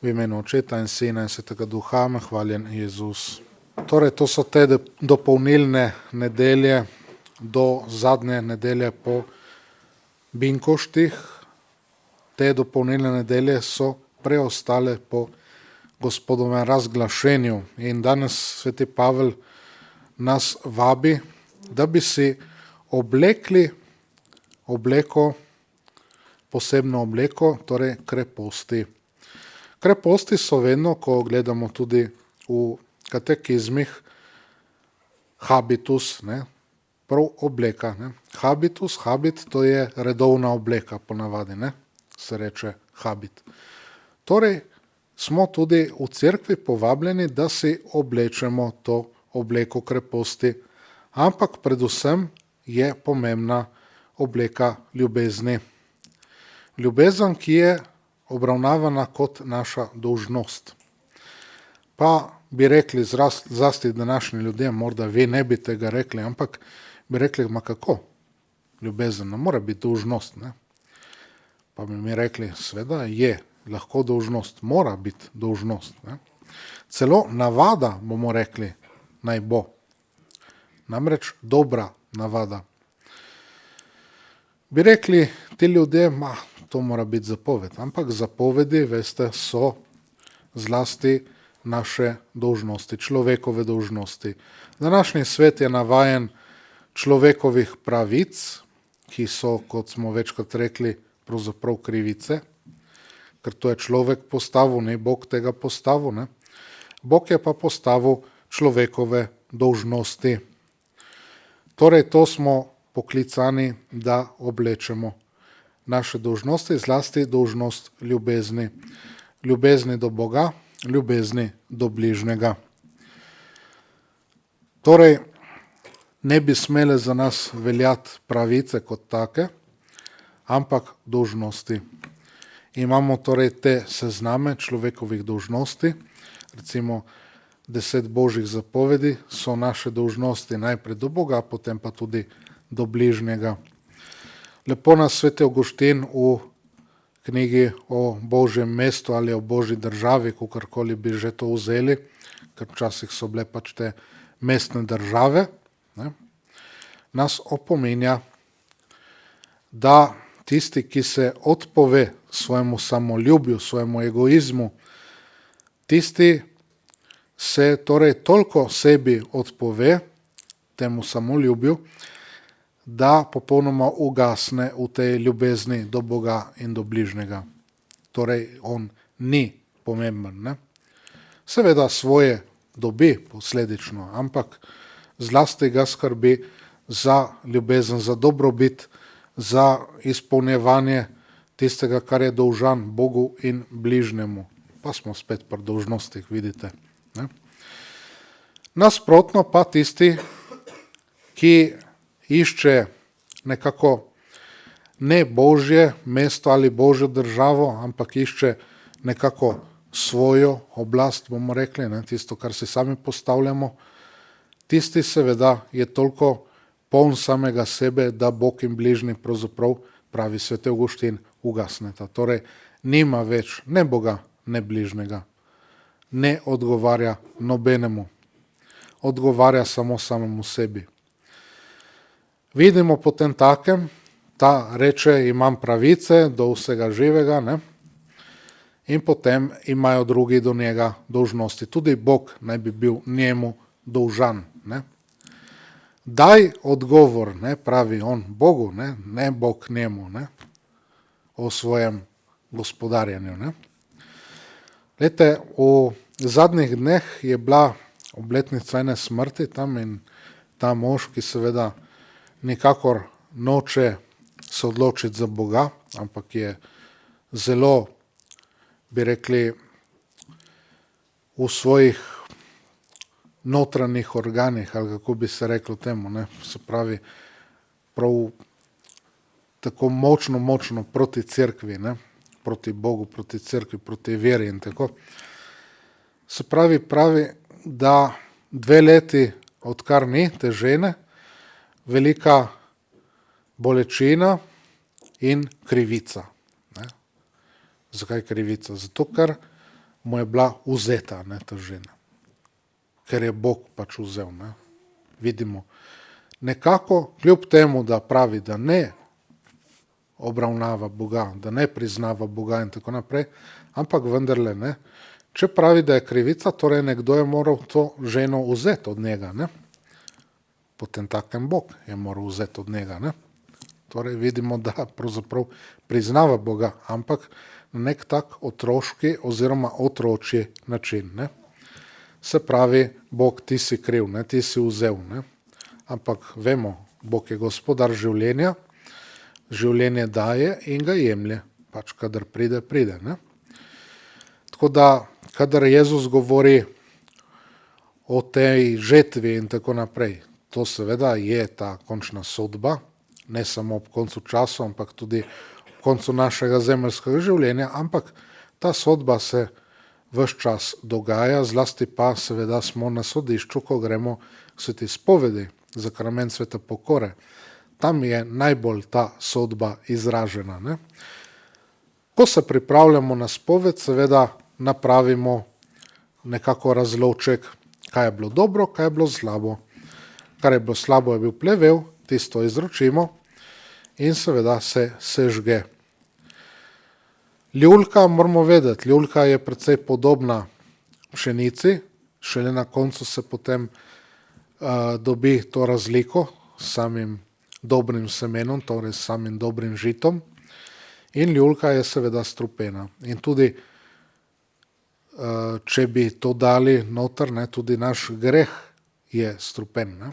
V imenu Očeta in Sina in Svetega Duha, hvaljen Jezus. Torej, to so te dopolnilne nedelje do zadnje nedelje po Binkoštih. Te dopolnilne nedelje so preostale po Gospodovem razglašenju. In danes sveti Pavel nas vabi, da bi si oblekli posebno obleko, torej kreposti. Kreposti so vedno, ko gledamo tudi v katekizmih, habitus, prav obleka. Habit, to je redovna obleka ponavadi, se reče habit. Torej, smo tudi v cerkvi povabljeni, da si oblečemo to obleko kreposti, ampak predvsem je pomembna obleka ljubezni. Ljubezen, ki je obravnavana kot naša dolžnost. Pa bi rekli zlasti današnji ljudje, morda vi ne bi tega rekli, ampak bi rekli, ma kako? Ljubezen ne mora biti dolžnost. Pa bi mi rekli, sveda je lahko dolžnost, mora biti dolžnost. Celo navada, bomo rekli, naj bo. Namreč dobra navada. Bi rekli ti ljudje, to mora biti zapoved, ampak zapovedi, veste, so zlasti naše dolžnosti, človekove dolžnosti. Današnji svet je navajen človekovih pravic, ki so, kot smo večkrat rekli, pravzaprav krivice, ker to je človek postavil, ni Bog tega postavil. Bog je pa postavil človekove dolžnosti. Torej, to smo poklicani, da oblečemo naše dolžnosti, zlasti dolžnost ljubezni. Ljubezni do Boga, ljubezni do bližnjega. Torej, ne bi smele za nas veljati pravice kot take, ampak dolžnosti. Imamo torej te sezname človekovih dolžnosti, recimo 10 božjih zapovedi so naše dolžnosti najprej do Boga, potem pa tudi do bližnjega. Lepo nas sveti Avguštin v knjigi o Božjem mestu ali o Božji državi, kakorkoli bi že to vzeli, ker včasih so bile pač te mestne države, nas opominja, da tisti, ki se odpove svojemu samoljubju, svojemu egoizmu, tisti se torej toliko sebi odpove, temu samoljubju, da popolnoma ugasne v tej ljubezni do Boga in do bližnjega. Torej, on ni pomemben. Seveda svoje dobi posledično, ampak zlasti ga skrbi za ljubezen, za dobrobit, za izpolnjevanje tistega, kar je dolžan Bogu in bližnjemu. Pa smo spet pri dolžnostih, vidite. Nasprotno pa tisti, ki išče nekako ne Božje mesto ali Božjo državo, ampak išče nekako svojo oblast, bomo rekli, tisto, kar si sami postavljamo, tisti seveda je toliko poln samega sebe, da Bog in bližnji pravzaprav, pravi sveti Avguštin, ugasneta. Torej, nima več ne Boga, ne bližnjega. Ne odgovarja nobenemu. Odgovarja samo samemu sebi. Vidimo potem takem, ta reče, imam pravice do vsega živega, in potem imajo drugi do njega dolžnosti. Tudi Bog naj bi bil njemu dolžan. Daj odgovor, pravi on Bogu, ne Bog njemu, o svojem gospodarjenju. Glejte, v zadnjih dneh je bila obletnica ene smrti tam in ta mož, ki seveda nikakor noče se odločiti za Boga, ampak je zelo, bi rekli, v svojih notranjih organih, ali kako bi se reklo temu, se pravi, prav tako močno proti cerkvi, proti Bogu, proti cerkvi, proti veri in tako. Se pravi, da 2 leti, odkar ni te žene, velika bolečina in krivica. Zakaj krivica? Zato, ker mu je bila vzeta, ne, ta žena. Ker je Bog pač vzel, ne. Vidimo. Nekako, kljub temu, da pravi, da ne obravnava Boga, da ne priznava Boga in tako naprej, ampak vendarle, ne. Če pravi, da je krivica, torej nekdo je moral to ženo vzeti od njega, ne. Potem takem Bog je moral vzeti od njega, ne. Torej vidimo, da pravzaprav priznava Boga, ampak na nek tak otroški oziroma otročji način, ne. Se pravi, Bog, ti si kriv, ne, ti si vzel, ne. Ampak vemo, Bog je gospodar življenja, življenje daje in ga jemlje. Pač kadar pride, pride, ne. Tako da, kadar Jezus govori o tej žetvi in tako naprej, to seveda je ta končna sodba, ne samo ob koncu času, ampak tudi ob koncu našega zemeljskega življenja, ampak ta sodba se ves čas dogaja, zlasti pa seveda smo na sodišču, ko gremo k sveti spovedi, zakrament svete pokore. Tam je najbolj ta sodba izražena, ne. Ko se pripravljamo na spoved, seveda napravimo nekako razloček, kaj je bilo dobro, kaj je bilo slabo. Kar je bilo slabo, je bil plevel, tisto izročimo in seveda se sežge. Ljulka, moramo vedeti, ljulka je precej podobna pšenici, šele na koncu se potem dobi to razliko s samim dobrim semenom, torej s samim dobrim žitom, in ljulka je seveda strupena. In tudi, če bi to dali noter, ne, tudi naš greh je strupen, ne.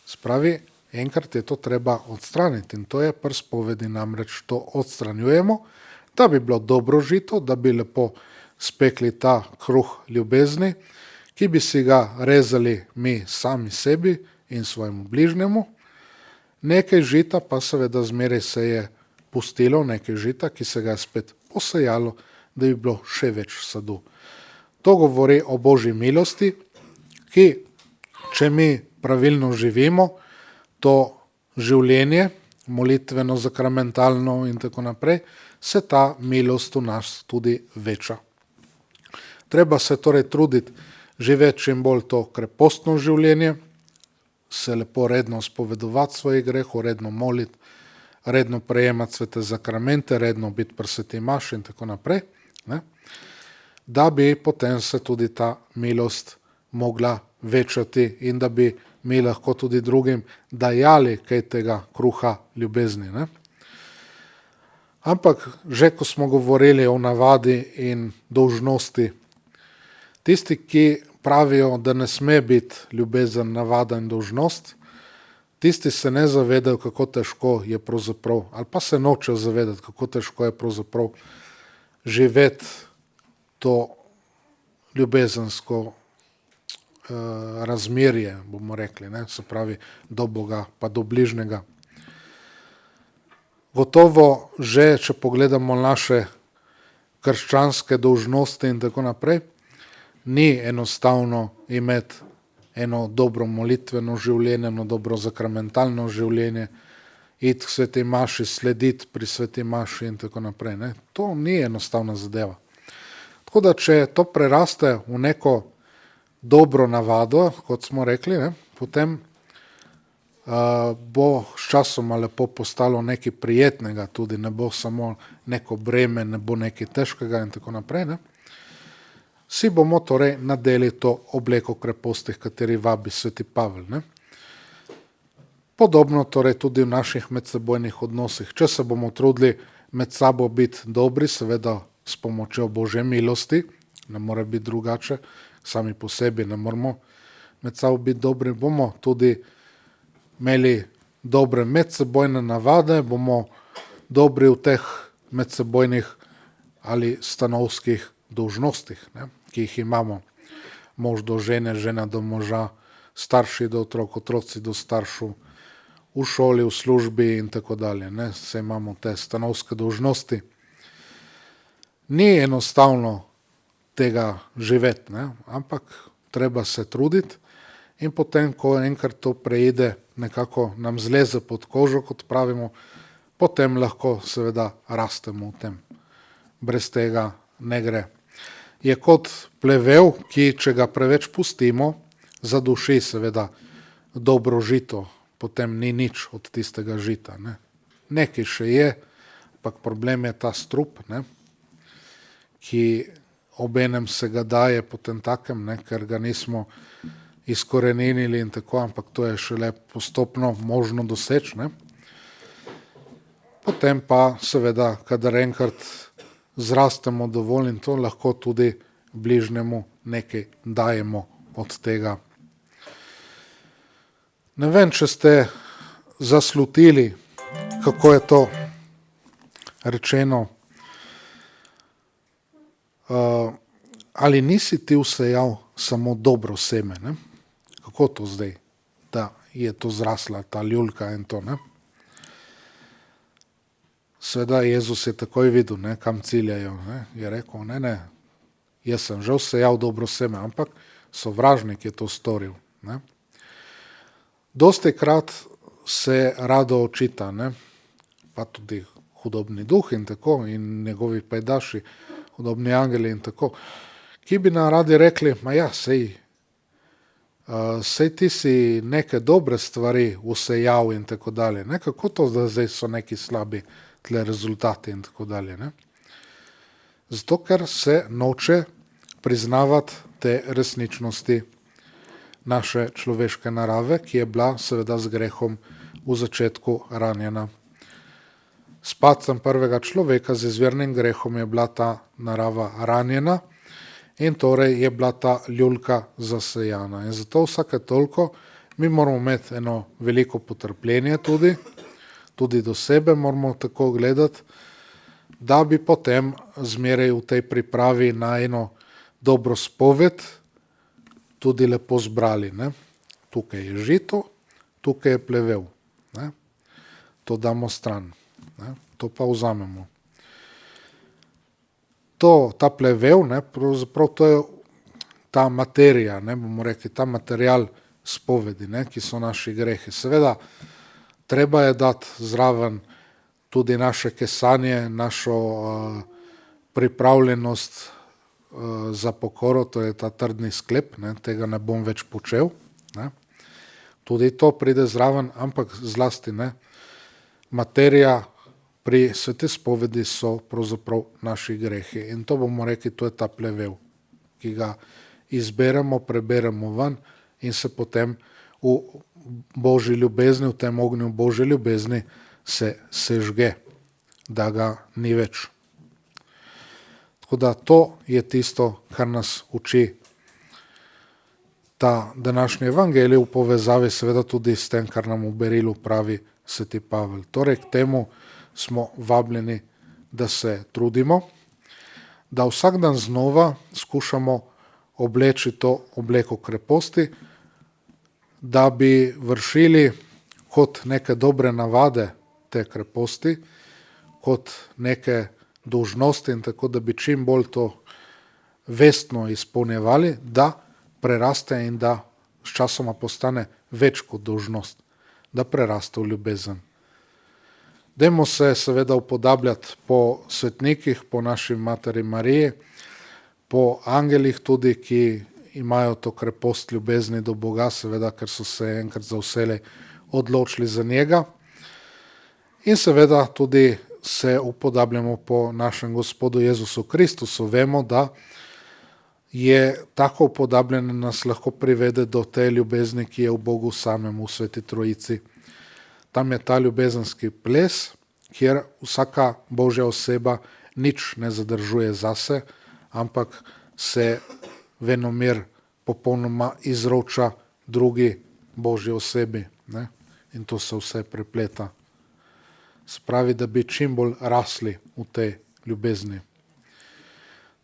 Spravi, enkrat je to treba odstraniti in to je pri spovedi, namreč to odstranjujemo, da bi bilo dobro žito, da bi lepo spekli ta kruh ljubezni, ki bi si ga rezali mi sami sebi in svojemu bližnjemu. Nekaj žita pa seveda zmeraj se je pustilo, nekaj žita, ki se ga je spet posejalo, da bi bilo še več sadu. To govori o Božji milosti, ki, če mi pravilno živimo, to življenje, molitveno, zakramentalno in tako naprej, se ta milost v nas tudi veča. Treba se torej truditi živeti čim bolj to krepostno življenje, se lepo redno spovedovati svojih grehov, redno moliti, redno prejemati svete zakramente, redno biti pri sveti maši in tako naprej, ne, da bi potem se tudi ta milost mogla večati in da bi mi lahko tudi drugim dajali kaj tega kruha ljubezni, ne. Ampak že ko smo govorili o navadi in dolžnosti, tisti, ki pravijo, da ne sme biti ljubezen, navada in dolžnost, tisti se ne zavedajo, kako težko je pravzaprav, ali pa se nočejo zavedati, kako težko je pravzaprav živeti to ljubezensko razmerje, bomo rekli, ne, se pravi do Boga pa do bližnjega. Gotovo že, če pogledamo naše krščanske dolžnosti in tako naprej, ni enostavno imeti eno dobro molitveno življenje, eno dobro zakramentalno življenje, iti k sveti maši, slediti pri sveti maši in tako naprej, ne. To ni enostavna zadeva. Tako da, če to preraste v neko dobro navado, kot smo rekli, ne, potem bo sčasoma lepo postalo nekaj prijetnega, tudi ne bo samo neko breme, ne bo nekaj težkega in tako naprej, ne. Si bomo torej nadeli to obleko kreposti, h kateri vabi sveti Pavel, ne. Podobno torej tudi v naših medsebojnih odnosih. Če se bomo trudili med sabo biti dobri, seveda s pomočjo Božje milosti, ne more biti drugače, sami po sebi ne moramo med sabo biti dobri, bomo tudi imeli dobre medsebojne navade, bomo dobri v teh medsebojnih ali stanovskih dolžnostih, ne, ki jih imamo. Mož do žene, žena do moža, starši do otrok, otroci do staršev, v šoli, v službi in tako dalje, ne, saj imamo te stanovske dolžnosti. Ni enostavno tega živeti, ne, ampak treba se truditi in potem, ko enkrat to preide, nekako nam zleze pod kožo, kot pravimo, potem lahko seveda rastemo v tem. Brez tega ne gre. je kot plevel, ki če ga preveč pustimo, zaduši seveda dobro žito, potem ni nič od tistega žita. Ne. Nekaj še je, ampak problem je ta strup, ne, ki obenem se ga daje potem takem, ne, ker ga nismo izkoreninili in tako, ampak to je šele postopno možno doseči. Ne. Potem pa seveda, kadar enkrat zrastemo dovolj in to lahko tudi bližnjemu nekaj dajemo od tega. Ne vem, če ste zaslutili, kako je to rečeno, ali nisi ti vsejal samo dobro seme, ne? Kako to zdaj, da je to zrasla, ta ljulka in to, ne? Seveda Jezus je takoj videl, ne, kam ciljajo, ne? Je rekel, ne, jaz sem že vsejal dobro seme, ampak sovražnik je to storil, ne? Dostikrat se rado očita, ne, pa tudi hudobni duh in tako in njegovi pajdaši, hudobni angeli in tako, ki bi nam radi rekli, ma ja, sej ti si neke dobre stvari vsejal in tako dalje, ne, kako to, da zdaj so neki slabi tle rezultati in tako dalje, ne. Zato, ker se noče priznavati te resničnosti naše človeške narave, ki je bila seveda z grehom v začetku ranjena. S padcem prvega človeka, z izvirnim grehom je bila ta narava ranjena in torej je bila ta ljulka zasejana. In zato vsake toliko mi moramo imeti eno veliko potrpljenje tudi do sebe moramo tako gledati, da bi potem zmeraj v tej pripravi na eno dobro spoved tudi lepo zbrali. Ne. Tukaj je žito, tukaj je plevel. Ne. To damo stran. Ne. To pa vzamemo. Ta plevel, ne, pravzaprav to je ta materija, ne, bomo rekli, ta material spovedi, ne, ki so naši grehi. Seveda, treba je dati zraven tudi naše kesanje, našo pripravljenost za pokoro, to je ta trdni sklep, ne, tega ne bom več počel. Ne. Tudi to pride zraven, ampak zlasti ne. Materija pri sveti spovedi so pravzaprav naši grehi. In to bomo rekli, to je ta plevel, ki ga izberemo, preberemo ven in se potem v Božji ljubezni, v tem ognju Božje ljubezni se sežge, da ga ni več. Tako da to je tisto, kar nas uči ta današnji evangelij v povezavi seveda tudi s tem, kar nam v berilu pravi sveti Pavel. Torej k temu smo vabljeni, da se trudimo, da vsak dan znova skušamo obleči to obleko kreposti, da bi vršili kot neke dobre navade te kreposti, kot neke dolžnosti in tako, da bi čim bolj to vestno izpolnjevali, da preraste in da sčasoma postane več kot dolžnost, da preraste v ljubezen. Dajmo se seveda upodabljati po svetnikih, po naši materi Mariji, po angelih tudi, ki imajo to krepost ljubezni do Boga, seveda, ker so se enkrat za vselej odločili za njega. In seveda tudi se upodabljamo po našem Gospodu Jezusu Kristusu. Vemo, da je tako upodabljanje nas lahko privede do te ljubezni, ki je v Bogu samem, v Sveti Trojici. Tam je ta ljubezenski ples, kjer vsaka Božja oseba nič ne zadržuje zase, ampak se venomer popolnoma izroča drugi Božji osebi. Ne? In to se vse prepleta. Spravi, da bi čim bolj rasli v tej ljubezni.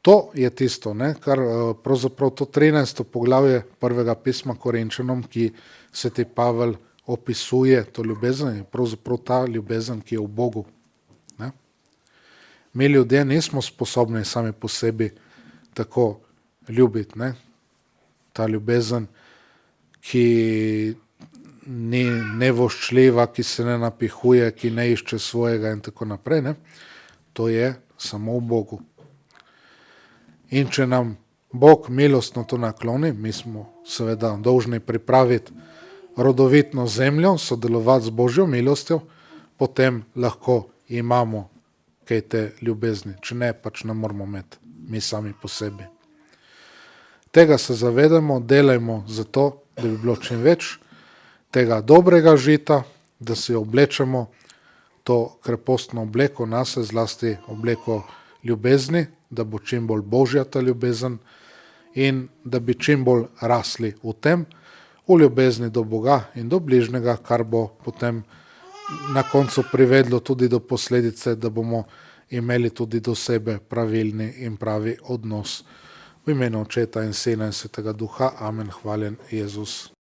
To je tisto, ne, kar pravzaprav to 13. poglavje prvega pisma Korinčanom, ki sveti Pavel opisuje to ljubezen, je pravzaprav ta ljubezen, ki je v Bogu. Ne. Mi ljudje nismo sposobni sami po sebi tako ljubiti. Ne. Ta ljubezen, ki ni nevoščljiva, ki se ne napihuje, ki ne išče svojega in tako naprej. Ne. To je samo v Bogu. In če nam Bog milostno to nakloni, mi smo seveda dolžni pripraviti rodovitno zemljo, sodelovati z Božjo milostjo, potem lahko imamo kaj te ljubezni. Če ne, pač ne moramo imeti mi sami po sebi. Tega se zavedamo, delajmo za to, da bi bilo čim več tega dobrega žita, da si oblečemo to krepostno obleko nase, zlasti obleko ljubezni, da bo čim bolj Božja ta ljubezen in da bi čim bolj rasli v tem, v ljubezni do Boga in do bližnjega, kar bo potem na koncu privedlo tudi do posledice, da bomo imeli tudi do sebe pravilni in pravi odnos. V imenu Očeta in Sina in Svetega Duha. Amen. Hvaljen Jezus.